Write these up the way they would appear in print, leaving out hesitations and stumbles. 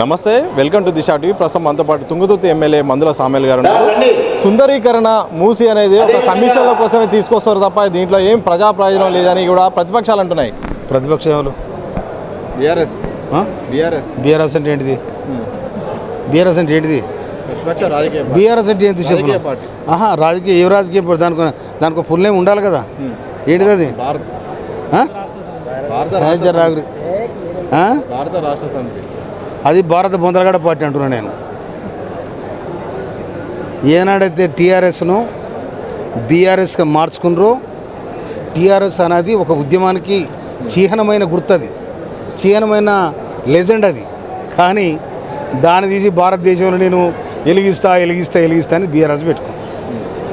నమస్తే, welcome to Disha TV. ప్రస్తుతం మనతో పాటు తుంగతుర్తి ఎమ్మెల్యే మందుల సామ్యాల్ గారు ఉన్నారు. సుందరీకరణ మూసి అనేది ఒక కమిషన్ల కోసమే తీసుకొస్తారు తప్ప దీంట్లో ఏం ప్రజా ప్రయోజనం లేదని కూడా ప్రతిపక్షాలు అంటున్నాయి. ప్రతిపక్షాలు బీఆర్ఎస్ అంటే ఏంటిది? బీఆర్ఎస్ అంటే ఏంటిది? బీఆర్ఎస్ అంటే ఏంటి చెప్పు. రాజకీయ ఏ రాజకీయం దానికి ఫుల్ నేమ్ ఉండాలి కదా. ఏంటిది అది? అది భారత బొందలగడ పార్టీ అంటున్నాను నేను. ఏనాడైతే టీఆర్ఎస్ను బీఆర్ఎస్గా మార్చుకున్నారో, టీఆర్ఎస్ అనేది ఒక ఉద్యమానికి చిహ్నమైన గుర్తు, అది చిహ్నమైన లెజెండ్ అది. కానీ దాన్ని తీసి భారతదేశంలో నేను వెలిగిస్తా అని బీఆర్ఎస్ పెట్టుకున్నాను.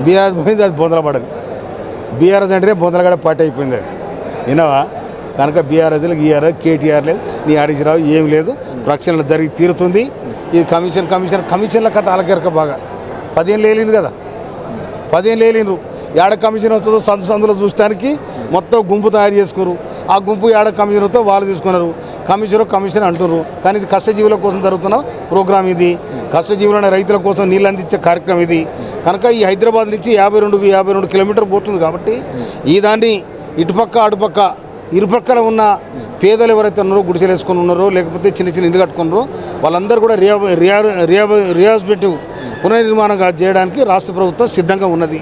బీఆర్ఎస్ పోయింది, అది బొందల పడదు. బీఆర్ఎస్ అంటే బొందలగడ పార్టీ అయిపోయింది అది. వినవా? కనుక బీఆర్ఎస్లో కేటీఆర్ లేదు, నీ హరీష్ రావు ఏం లేదు. రక్షణలు జరిగి తీరుతుంది. ఇది కమిషన్ల కథ అలకెరక బాగా 10 ఏళ్ళు వేలింది కదా. 10 ఏళ్ళు వేలిండ్రు. ఏడ కమిషన్ వస్తుందో సందులో చూడటానికి మొత్తం గుంపు తయారు చేసుకున్నారు. ఆ గుంపు ఏడ కమిషన్ వస్తుందో వాళ్ళు తీసుకున్నారు. కమిషన్ అంటున్నారు. కానీ ఇది కష్టజీవుల కోసం జరుగుతున్న ప్రోగ్రాం. ఇది కష్టజీవులైన రైతుల కోసం నీళ్ళు అందించే కార్యక్రమం ఇది. కనుక ఈ హైదరాబాద్ నుంచి 52 కిలోమీటర్లు పోతుంది. కాబట్టి ఈ దాన్ని ఇటుపక్క అటుపక్క ఇరుపక్కల ఉన్న పేదలు ఎవరైతే ఉన్నారో, గుడిసెలు వేసుకొని ఉన్నారో, లేకపోతే చిన్న ఇల్లు కట్టుకున్నారో, వాళ్ళందరూ కూడా రిహాబిలిటేటివ్ పునర్నిర్మాణం చేయడానికి రాష్ట్ర ప్రభుత్వం సిద్ధంగా ఉన్నది.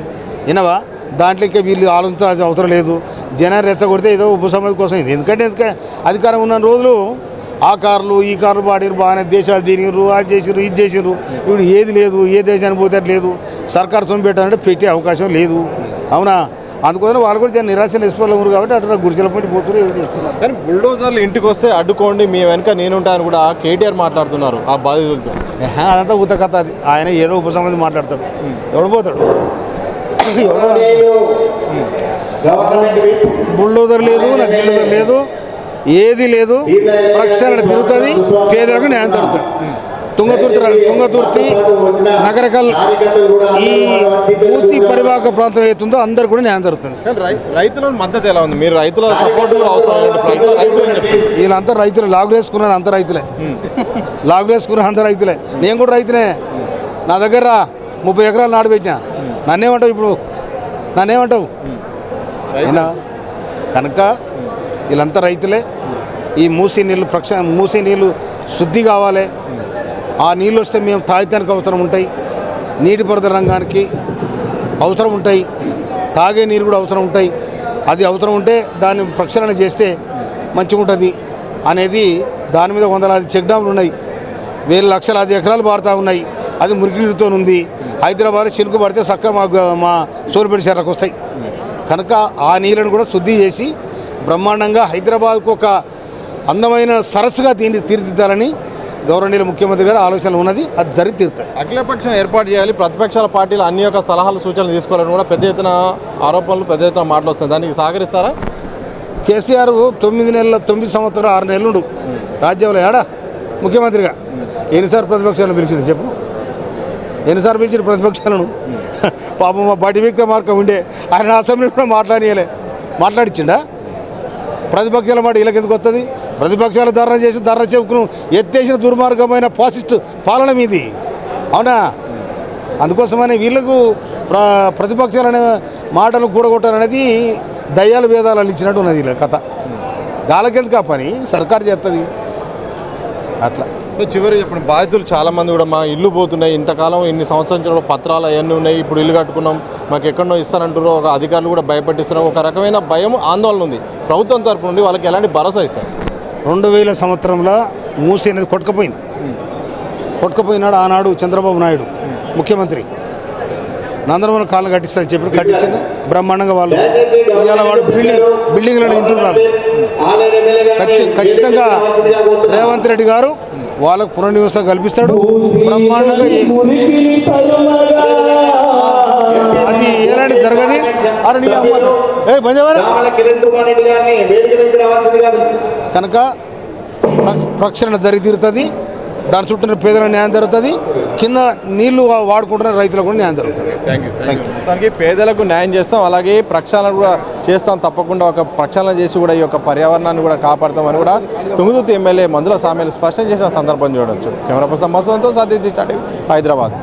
వినవా? దాంట్లోకి వీళ్ళు ఆలోచించాల్సిన అవసరం లేదు. జనాలు రెచ్చగొడితే ఏదో ఉపశమనం కోసం ఇది. ఎందుకంటే అధికారం ఉన్న రోజులు ఆ కార్లు ఈ కార్లు పాడిరు, బాగానే దేశాలు తిరిగిరు, అది చేసిరు, ఇది చేసిరు. ఇప్పుడు ఏది లేదు, ఏ దేశానికి పోతే లేదు. సర్కారు సొమ్ము పెట్టాలంటే పెట్టే అవకాశం లేదు. అవునా? అందుకోసం వాళ్ళు కూడా నిరాశ నిస్పృహలు ఉన్నారు. కాబట్టి అట్లా గుడిచెల పట్టి పోతున్నారు, ఏదో చేస్తున్నారు. కానీ బుల్డోజర్లు ఇంటికి వస్తే అడ్డుకోండి, మీ వెనక నేనుంటాను కూడా కేటీఆర్ మాట్లాడుతున్నారు ఆ బాధితులతో. అదంతా ఊత కథ. అది ఆయన ఏదో ఉపశమనం మాట్లాడతాడు. ఎవడు పోతాడు? బుల్డోజర్ లేదు, నాకు గిల్డోజర్ లేదు, ఏది లేదు. ప్రక్షాళన తిరుగుతుంది, పేదలకు న్యాయం జరుగుతుంది. తుంగతుర్తి నగరకల్ ఈ మూసి పరివాహక ప్రాంతం ఏతుందో అందరు కూడా న్యాయం జరుగుతుంది. రైతుల మద్దతు ఎలా ఉంది? మీరు రైతుల సపోర్ట్ అవసరం. వీళ్ళంతా రైతులే, లాగులు వేసుకున్నారు, అంత రైతులే. లాగులు వేసుకున్నారు, అంత రైతులే. నేను కూడా రైతునే. నా దగ్గర 30 ఎకరాలు నాటు పెట్టినా. నన్నేమంటావు ఇప్పుడు? కనుక వీళ్ళంతా రైతులే. ఈ మూసి నీళ్ళు శుద్ధి కావాలి. ఆ నీళ్ళు వస్తే మేము తాగితానికి అవసరం ఉంటాయి, నీటిపారుదల రంగానికి అవసరం ఉంటాయి, తాగే నీరు కూడా అవసరం ఉంటాయి. అది అవసరం ఉంటే దాన్ని ప్రక్షాళన చేస్తే మంచిగా ఉంటుంది అనేది. దాని మీద 100 చెక్ డ్యాములు ఉన్నాయి, 1000 లక్షలాది ఎకరాలు పారుతూ ఉన్నాయి. అది మురికి నీరుతో ఉంది. హైదరాబాద్ చినుకు పడితే చక్కగా మా సోలిపేట చెర్లకు వస్తాయి. కనుక ఆ నీళ్ళను కూడా శుద్ధి చేసి బ్రహ్మాండంగా హైదరాబాద్కు ఒక అందమైన సరస్సుగా దీన్ని తీర్చిదిద్దాలని గౌరవనీయుల ముఖ్యమంత్రి గారు ఆలోచనలు ఉన్నది. అది జరిగి తీరుతాయి. అఖిలపక్షం ఏర్పాటు చేయాలి, ప్రతిపక్షాల పార్టీలు అన్ని యొక్క సలహాలు సూచనలు తీసుకోవాలని కూడా పెద్ద ఎత్తున ఆరోపణలు, పెద్ద ఎత్తున మాటలు వస్తాయి. దానికి సహకరిస్తారా? కేసీఆర్ 9 సంవత్సరాలు 6 నెలలు రాజ్యంలో ఏడా ముఖ్యమంత్రిగా ఎన్నిసార్లు ప్రతిపక్షాలను పిలిచింది చెప్పు? ఎన్నిసార్లు పిలిచిన ప్రతిపక్షాలను? పాపం మా బడి విక్రమార్క ఉండే ఆయన అసెంబ్లీ కూడా మాట్లాడిచ్చిండా? ప్రతిపక్షాల మాట వీళ్ళకి ఎందుకు వస్తుంది? ప్రతిపక్షాలు ధర్నా చెప్పుకును ఎత్తేసిన దుర్మార్గమైన ఫాసిస్ట్ పాలన మీది. అవునా? అందుకోసమని వీళ్ళకు ప్రతిపక్షాలనే మాటలు కూడగొట్టాలనేది దయ్యాలు వేదాలు అల్లించినట్టు ఉన్నది వీళ్ళ కథ. గాలకెందుకు ఆ పని? సర్కారు చేస్తుంది అట్లా. చివరి చెప్పండి, బాధితులు చాలామంది కూడా మా ఇల్లు పోతున్నాయి, ఇంతకాలం ఇన్ని సంవత్సరాల పత్రాలు అవన్నీ ఉన్నాయి, ఇప్పుడు ఇల్లు కట్టుకున్నాం, మాకు ఎక్కడో ఇస్తానంటారు. ఒక అధికారులు కూడా భయపట్టిస్తున్నారు. ఒక రకమైన భయం, ఆందోళన ఉంది. ప్రభుత్వం తరపు నుండి వాళ్ళకి ఎలాంటి భరోసా ఇస్తారు? 2000 సంవత్సరంలో మూసి అనేది కొట్టుకుపోయినాడు. ఆనాడు చంద్రబాబు నాయుడు ముఖ్యమంత్రి నందనవన కాలం కట్టిస్తారని చెప్పి కట్టించింది బ్రహ్మాండంగా. వాళ్ళు బిల్డింగ్లను ఉంటున్నారు. ఖచ్చితంగా రేవంత్ రెడ్డి గారు వాళ్ళకు పునర్నివాసం కల్పిస్తాడు బ్రహ్మాండంగా. అది ఎలాంటి జరగదు. కనుక ప్రక్షాళన జరిగి తీరుతుంది. దాని చుట్టూ పేదలకు న్యాయం జరుగుతుంది, కింద నీళ్లు వాడుకుంటున్న రైతులకు కూడా న్యాయం జరుగుతుంది. Thank you. దానికి పేదలకు న్యాయం చేస్తాం, అలాగే ప్రక్షాళన కూడా చేస్తాం. తప్పకుండా ఒక ప్రక్షాళన చేసి కూడా ఈ యొక్క పర్యావరణాన్ని కూడా కాపాడతామని కూడా తుంగతుర్తి ఎమ్మెల్యే మందుల సామ్యాలు స్పష్టం చేసిన సందర్భం చూడవచ్చు. కెమెరా పర్సన్ మసూదంతో సాధ్యత హైదరాబాద్.